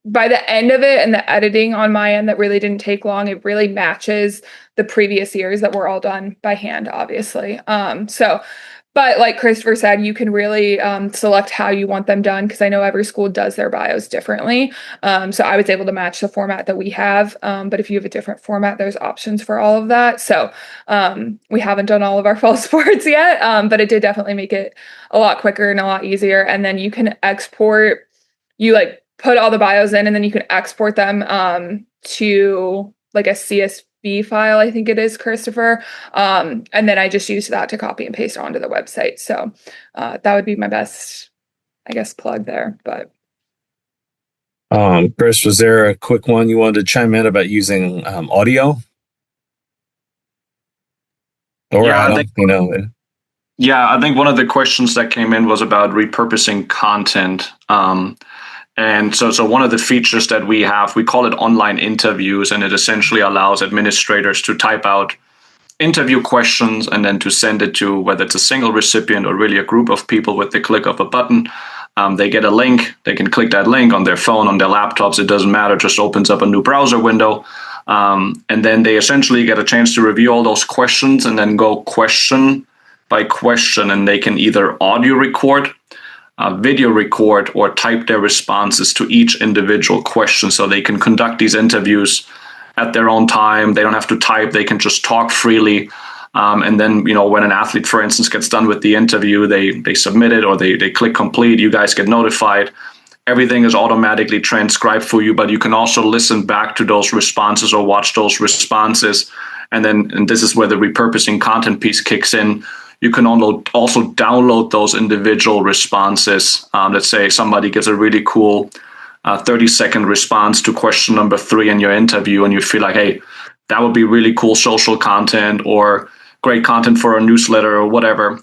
S3: by the end of it and the editing on my end, that really didn't take long. It really matches the previous years that were all done by hand, obviously. But like Christopher said, you can really select how you want them done, because I know every school does their bios differently. So I was able to match the format that we have. But if you have a different format, there's options for all of that. So we haven't done all of our fall sports yet, but it did definitely make it a lot quicker and a lot easier. And then you can export, put all the bios in, and then you can export them to like a CSV file, I think it is, Christopher. And then I just use that to copy and paste onto the website. So that would be my best, I guess, plug there. But
S1: Chris, was there a quick one you wanted to chime in about using audio? Or
S2: Yeah,
S1: Adam,
S2: I think one of the questions that came in was about repurposing content. And so one of the features that we have, we call it online interviews, and it essentially allows administrators to type out interview questions and then to send it to, whether it's a single recipient or really a group of people with the click of a button. They get a link. They can click that link on their phone, on their laptops. It doesn't matter. It just opens up a new browser window. And then they essentially get a chance to review all those questions and then go question by question. And they can either audio record, video record, or type their responses to each individual question. So they can conduct these interviews at their own time. They don't have to type. They can just talk freely. And then, when an athlete, for instance, gets done with the interview, they submit it or they click complete. You guys get notified. Everything is automatically transcribed for you, but you can also listen back to those responses or watch those responses. And this is where the repurposing content piece kicks in. You can also download those individual responses. Let's say somebody gives a really cool 30-second response to question number 3 in your interview, and you feel like, hey, that would be really cool social content or great content for a newsletter or whatever.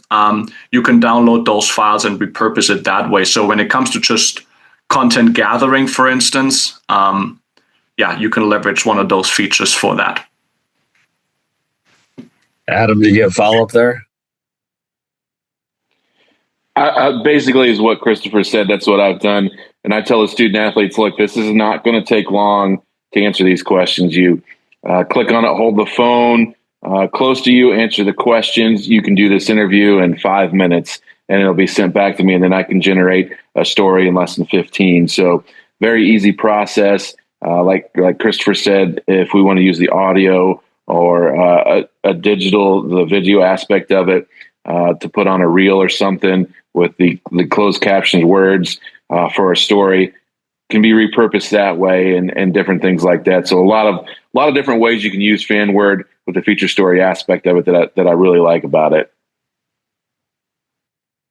S2: You can download those files and repurpose it that way. So when it comes to just content gathering, for instance, you can leverage one of those features for that.
S1: Adam, did you have a follow-up there?
S5: Basically, is what Christopher said. That's what I've done. And I tell the student athletes, look, this is not going to take long to answer these questions. You click on it, hold the phone close to you, answer the questions. You can do this interview in 5 minutes and it'll be sent back to me. And then I can generate a story in less than 15. So very easy process. Like Christopher said, if we want to use the audio or a digital, the video aspect of it, to put on a reel or something with the closed captioned words for a story, can be repurposed that way and different things like that. So a lot of different ways you can use FanWord with the feature story aspect of it that I really like about it.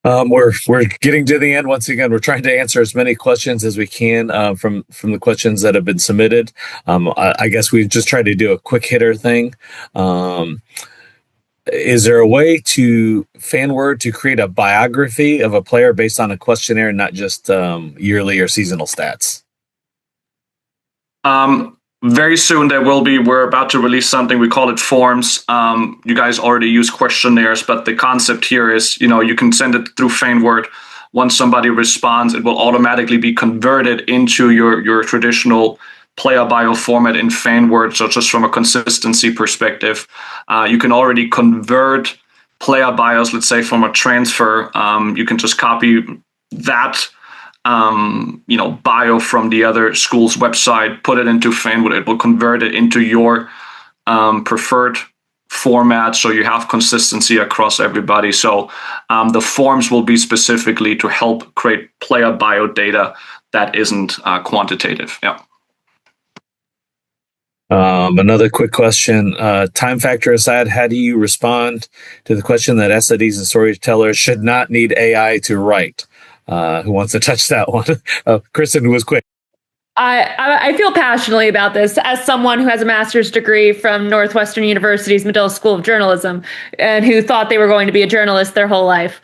S1: We're getting to the end. Once again, we're trying to answer as many questions as we can from the questions that have been submitted. I guess we just tried to do a quick hitter thing. Is there a way to FanWord to create a biography of a player based on a questionnaire, not just yearly or seasonal stats?
S2: Very soon there will be. We're about to release something. We call it forms. You guys already use questionnaires, but the concept here is, you can send it through FanWord. Once somebody responds, it will automatically be converted into your traditional player bio format in FanWord. So just from a consistency perspective, you can already convert player bios, let's say from a transfer. You can just copy that bio from the other school's website, put it into FanWord. It will convert it into your preferred format, so you have consistency across everybody. So the forms will be specifically to help create player bio data that isn't quantitative. Yeah.
S1: Another quick question, time factor aside, how do you respond to the question that SIDs and storytellers should not need AI to write? Who wants to touch that one? Kristen, who was quick.
S4: I feel passionately about this as someone who has a master's degree from Northwestern University's Medill School of Journalism and who thought they were going to be a journalist their whole life.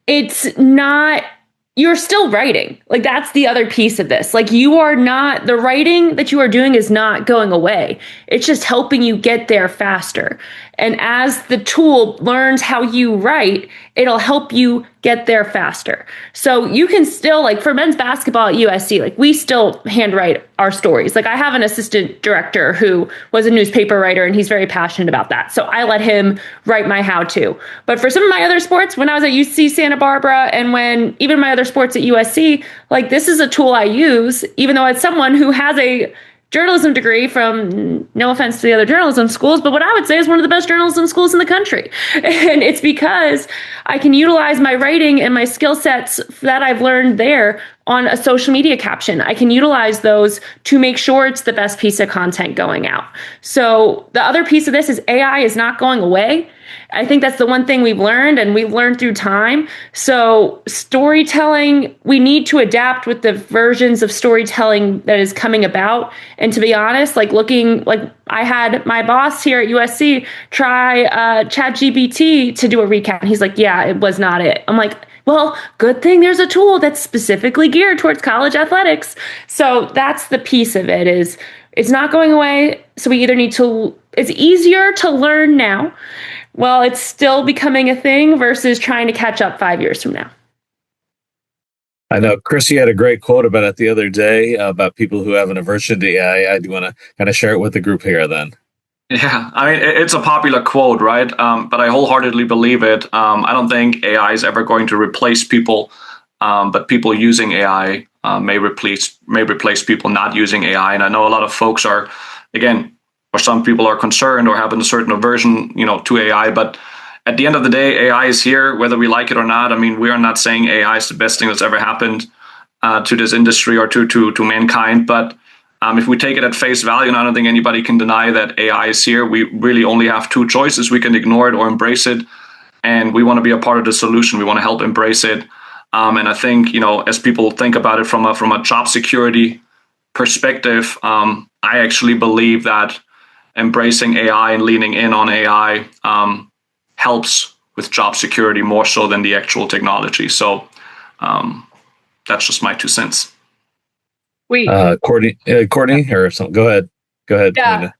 S4: It's not... You're still writing. Like, that's the other piece of this. Like, you are not, the writing that you are doing is not going away. It's just helping you get there faster. And as the tool learns how you write, it'll help you get there faster. So you can still, like, for men's basketball at USC, like, we still handwrite our stories. Like, I have an assistant director who was a newspaper writer, and he's very passionate about that. So I let him write my how-to. But for some of my other sports, when I was at UC Santa Barbara and when even my other sports at USC, like, this is a tool I use, even though it's someone who has a journalism degree from, no offense to the other journalism schools, but what I would say is one of the best journalism schools in the country. And it's because I can utilize my writing and my skill sets that I've learned there on a social media caption. I can utilize those to make sure it's the best piece of content going out. So the other piece of this is AI is not going away. I think that's the one thing we've learned, and we've learned through time. So storytelling, we need to adapt with the versions of storytelling that is coming about. And to be honest, like I had my boss here at USC try ChatGPT to do a recap. And he's like, yeah, it was not it. I'm like, well, good thing there's a tool that's specifically geared towards college athletics. So that's the piece of it, is it's not going away. So we either need to, it's easier to learn now while it's still becoming a thing versus trying to catch up 5 years from now.
S1: I know, Chris, you had a great quote about it the other day about people who have an aversion to AI. Do you want to kind of share it with the group here then?
S2: Yeah, I mean, it's a popular quote, right? But I wholeheartedly believe it. I don't think AI is ever going to replace people, but people using AI may replace people not using AI. And I know a lot of folks are, again, or some people are concerned or have a certain aversion, to AI. But at the end of the day, AI is here, whether we like it or not. I mean, we are not saying AI is the best thing that's ever happened to this industry or to mankind, but if we take it at face value, and I don't think anybody can deny that AI is here, we really only have two choices. We can ignore it or embrace it. And we want to be a part of the solution. We want to help embrace it. And I think, as people think about it from a job security perspective, I actually believe that embracing AI and leaning in on AI helps with job security more so than the actual technology. So that's just my 2 cents.
S1: Courtney, or something. Go ahead.
S3: Yeah.
S1: Kalina.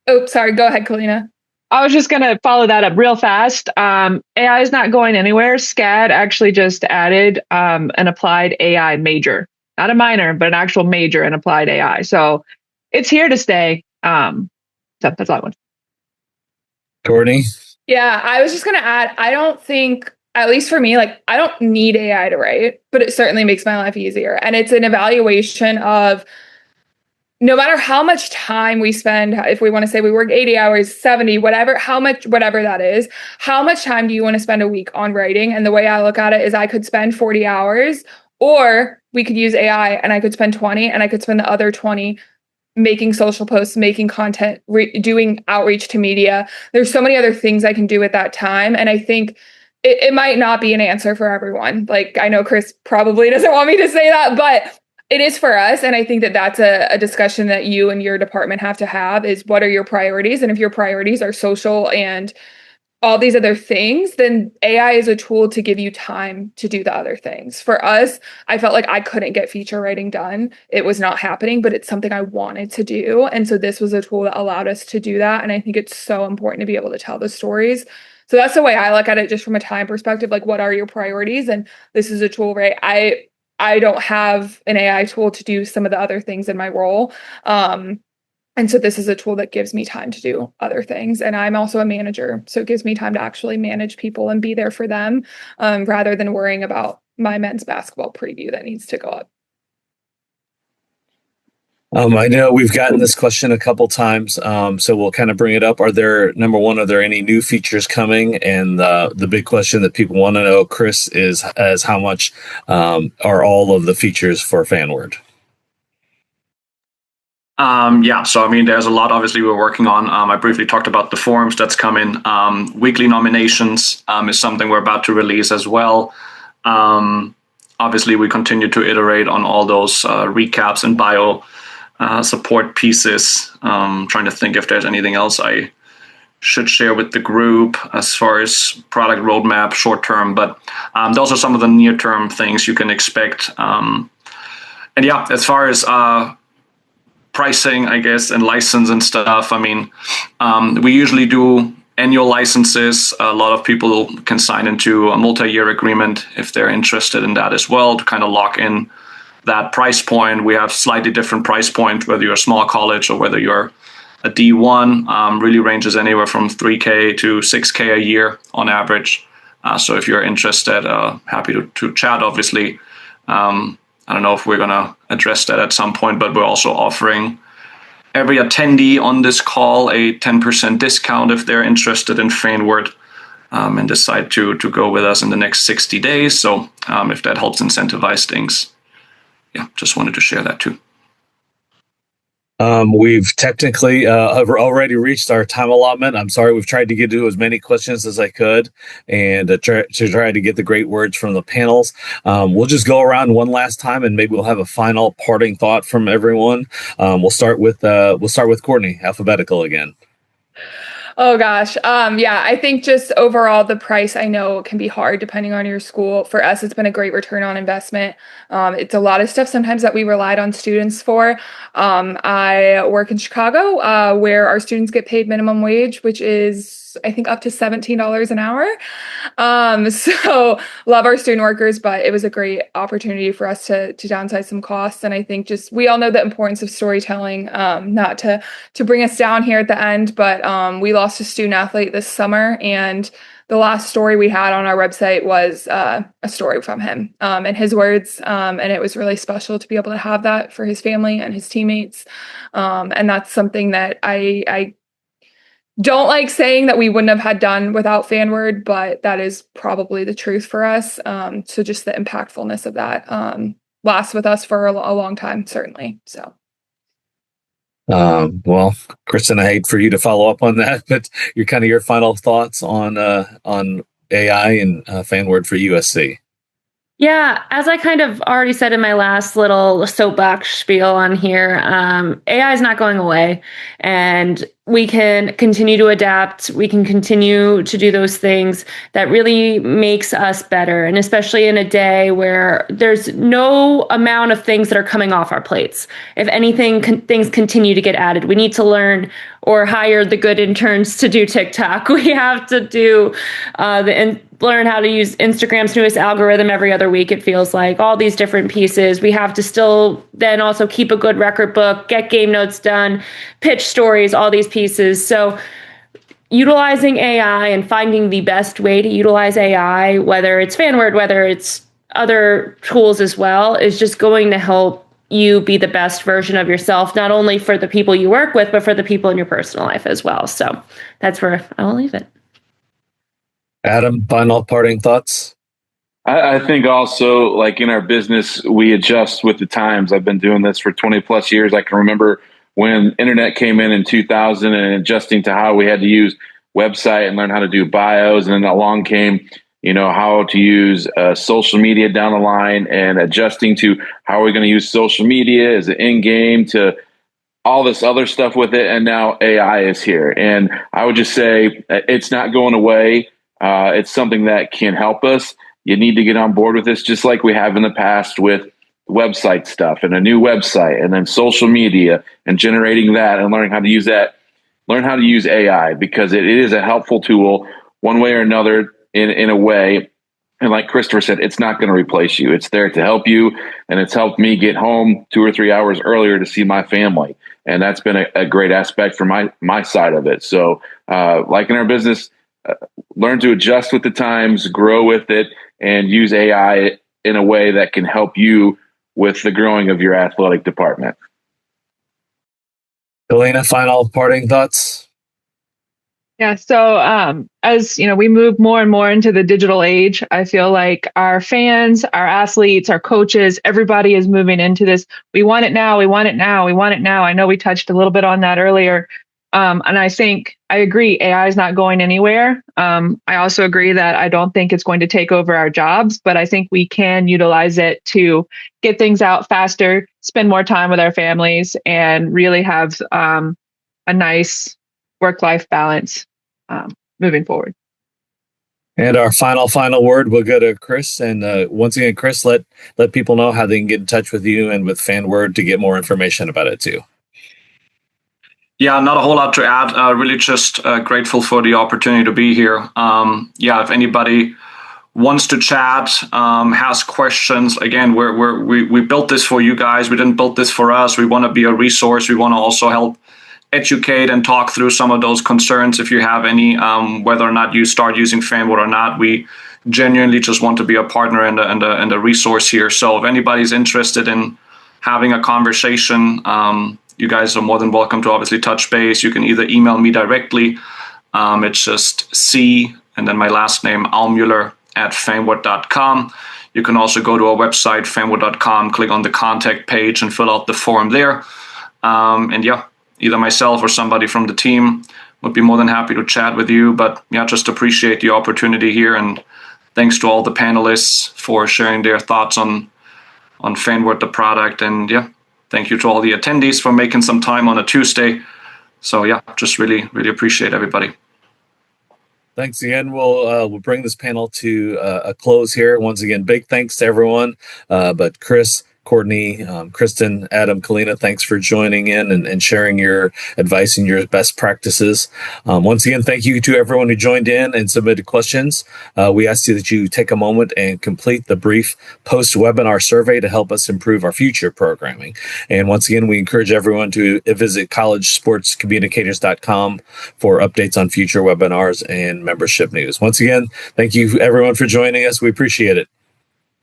S3: Oh, sorry. Go ahead, Kalina.
S6: I was just going to follow that up real fast. AI is not going anywhere. SCAD actually just added an applied AI major, not a minor, but an actual major in applied AI. So it's here to stay. So that's all I want.
S1: Courtney?
S3: Yeah, I was just going to add, I don't think, at least for me, like I don't need AI to write, but it certainly makes my life easier. And it's an evaluation of no matter how much time we spend, if we want to say we work 80 hours, 70, whatever that is, how much time do you want to spend a week on writing? And the way I look at it is I could spend 40 hours, or we could use AI and I could spend 20 and I could spend the other 20 making social posts, making content, doing outreach to media. There's so many other things I can do at that time. And I think it might not be an answer for everyone. Like, I know Chris probably doesn't want me to say that, but it is for us. And I think that that's a discussion that you and your department have to have, is what are your priorities? And if your priorities are social and all these other things, then AI is a tool to give you time to do the other things. For us, I felt like I couldn't get feature writing done. It was not happening, but it's something I wanted to do. And so this was a tool that allowed us to do that. And I think it's so important to be able to tell the stories. So that's the way I look at it, just from a time perspective, like what are your priorities? And this is a tool, right? I don't have an AI tool to do some of the other things in my role. And so this is a tool that gives me time to do other things. And I'm also a manager, so it gives me time to actually manage people and be there for them, rather than worrying about my men's basketball preview that needs to go up.
S1: I know we've gotten this question a couple times, so we'll kind of bring it up. Are there any new features coming? And the big question that people want to know, Chris, is how much are all of the features for FanWord?
S2: So I mean, there's a lot obviously we're working on. I briefly talked about the forums that's coming. Weekly nominations is something we're about to release as well. Obviously, we continue to iterate on all those recaps and bio support pieces. Trying to think if there's anything else I should share with the group as far as product roadmap short term, but those are some of the near term things you can expect. And yeah, as far as pricing, I guess, and license and stuff, I mean, we usually do annual licenses. A lot of people can sign into a multi-year agreement if they're interested in that as well, to kind of lock in that price point. We have slightly different price point, whether you're a small college or whether you're a D1, really ranges anywhere from $3K to $6K a year on average. So if you're interested, happy to chat, obviously. I don't know if we're going to address that at some point, but we're also offering every attendee on this call a 10% discount if they're interested in FanWord and decide to go with us in the next 60 days. So if that helps incentivize things, yeah, just wanted to share that too.
S1: We've technically already reached our time allotment. I'm sorry, we've tried to get to as many questions as I could and to try to get the great words from the panels. We'll just go around one last time and maybe we'll have a final parting thought from everyone. We'll start with Courtney, alphabetical again.
S3: Oh gosh. Yeah, I think just overall the price I know can be hard depending on your school. For us, it's been a great return on investment. It's a lot of stuff sometimes that we relied on students for. I work in Chicago, where our students get paid minimum wage, which is I think up to $17 an hour. So love our student workers, but it was a great opportunity for us to downsize some costs. And I think just we all know the importance of storytelling, not to bring us down here at the end, but we lost a student athlete this summer, and the last story we had on our website was a story from him and his words. And it was really special to be able to have that for his family and his teammates. And that's something that I don't like saying that we wouldn't have had done without FanWord, but that is probably the truth for us. So just the impactfulness of that lasts with us for a long time, certainly. So.
S1: Well, Kristen, I hate for you to follow up on that, but your final thoughts on AI and FanWord for USC.
S4: Yeah, as I kind of already said in my last little soapbox spiel on here, AI is not going away, and we can continue to adapt. We can continue to do those things that really makes us better. And especially in a day where there's no amount of things that are coming off our plates. If anything, things continue to get added. We need to learn or hire the good interns to do TikTok. We have to do learn how to use Instagram's newest algorithm every other week. It feels like all these different pieces. We have to still then also keep a good record book, get game notes done, pitch stories, all these pieces. So utilizing AI and finding the best way to utilize AI, whether it's FanWord, whether it's other tools as well, is just going to help you be the best version of yourself, not only for the people you work with, but for the people in your personal life as well. So that's where I'll leave it.
S1: Adam, final parting thoughts?
S5: I think also, like in our business, we adjust with the times. I've been doing this for 20 plus years. I can remember when internet came in 2000 and adjusting to how we had to use website and learn how to do bios. And then along came, how to use social media down the line and adjusting to how are we going to use social media as an in game to all this other stuff with it. And now AI is here. And I would just say it's not going away. It's something that can help us. You need to get on board with this, just like we have in the past with website stuff and a new website and then social media and generating that and learning how to use that. Learn how to use AI because it is a helpful tool one way or another in a way. And like Christopher said, it's not going to replace you. It's there to help you. And it's helped me get home 2 or 3 hours earlier to see my family. And that's been a great aspect for my side of it. So like in our business, learn to adjust with the times, grow with it, and use AI in a way that can help you with the growing of your athletic department.
S1: Elena, final parting thoughts?
S6: Yeah. So as we move more and more into the digital age, I feel like our fans, our athletes, our coaches, everybody is moving into this. We want it now. We want it now. We want it now. I know we touched a little bit on that earlier. And I think I agree. AI is not going anywhere. I also agree that I don't think it's going to take over our jobs, but I think we can utilize it to get things out faster, spend more time with our families, and really have a nice work-life balance moving forward.
S1: And our final word will go to Chris. And once again, Chris, let people know how they can get in touch with you and with FanWord to get more information about it too.
S2: Yeah, not a whole lot to add. Really just grateful for the opportunity to be here. If anybody wants to chat, has questions, again, we built this for you guys. We didn't build this for us. We want to be a resource. We want to also help educate and talk through some of those concerns if you have any, whether or not you start using FanWord or not. We genuinely just want to be a partner and a resource here. So if anybody's interested in having a conversation, you guys are more than welcome to obviously touch base. You can either email me directly. It's just C and then my last name, Almuller @fanword.com. You can also go to our website, fanword.com, click on the contact page and fill out the form there. And yeah, either myself or somebody from the team would be more than happy to chat with you. But yeah, just appreciate the opportunity here. And thanks to all the panelists for sharing their thoughts on FanWord, the product. And yeah, thank you to all the attendees for making some time on a Tuesday. So yeah, just really, really appreciate everybody.
S1: Thanks again. We'll bring this panel to a close here. Once again, big thanks to everyone. But Chris, Courtney, Kristen, Adam, Kalina, thanks for joining in and sharing your advice and your best practices. Once again, thank you to everyone who joined in and submitted questions. We ask you that you take a moment and complete the brief post-webinar survey to help us improve our future programming. And once again, we encourage everyone to visit collegesportscommunicators.com for updates on future webinars and membership news. Once again, thank you everyone for joining us. We appreciate it.